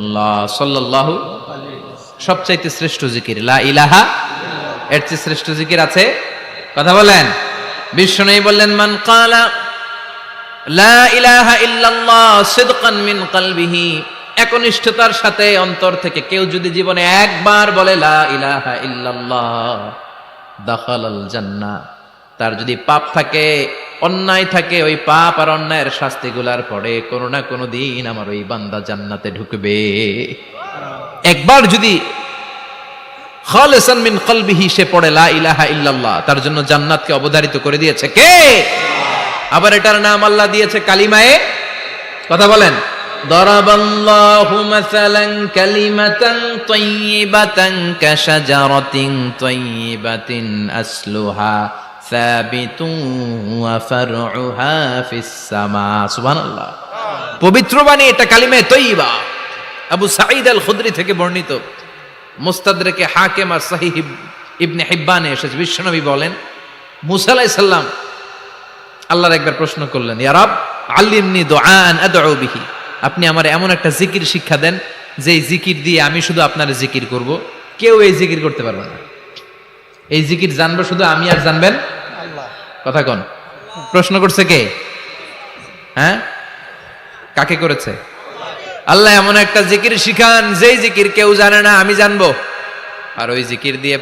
আল্লাহ সাল্লাল্লাহু সবচাইতে শ্রেষ্ঠ জিকির লা ইলাহা, এর চেয়ে শ্রেষ্ঠ জিকির আছে? কথা বলেন। বিশ্বনবী বললেন, মান ক্বালা লা ইলাহা ইল্লাল্লাহ সিদকান মিন কলবিহি, একনিষ্ঠতার সাথে অন্তর থেকে কেউ যদি জীবনে একবার বলে লা ইলাহা ইল্লাল্লাহ দাখালাল জান্নাহ, তার যদি পাপ থাকে, অন্যায় থাকে, ওই পাপ আর অন্যায়ের শাস্তিগুলার পরে কোনো না কোনো দিন আমার ওই বান্দা জান্নাতে ঢুকবে। একবার যদি খালিসান মিন কলবিহি সে পড়ে লা ইলাহা ইল্লাল্লাহ, তার জন্য জান্নাতকে অবধারিত করে দিয়েছে কে? আবার এটার নাম আল্লাহ দিয়েছে কালিমায়ে, কথা বলেন, দরাবাল্লাহু মাসালান কালিমাতান তাইয়িবাতান কাশাজারাতিন তাইয়িবাতিন আসলুহা সাবিতুন ওয়া ফারউহা ফিস সামা। সুবহানাল্লাহ। পবিত্র বাণী এটা কালিমায়ে তাইয়িবা। আবু সাঈদ আল খুদরি থেকে বর্ণিত, মুস্তাদরাকে হাকিম আর সহিহ ইবনে হিব্বানে এসেছে। বিশ্বনবী বলেন, মুসা আলাইহিস সালাম আল্লাহর একবার প্রশ্ন করলেন, ইয়া রব আল্লিমনি দুআআন আদউ বিহি, আপনি আমার এমন একটা জিকির শিক্ষা দেন যে জিকির দিয়ে আমি শুধু আপনার জিকির করব, কেউ এই জিকির করতে পারবে না। এই জিকির জানবো শুধু আমি আর জানবেন আল্লাহ। কথা কোন? প্রশ্ন করছে কে? হ্যাঁ, কাকে করেছে? আল্লাহ এমন একটা জিকির শিখান যেই জিকির কেউ জানে না, আমি জানবো, আর ওই জিকির দিয়ে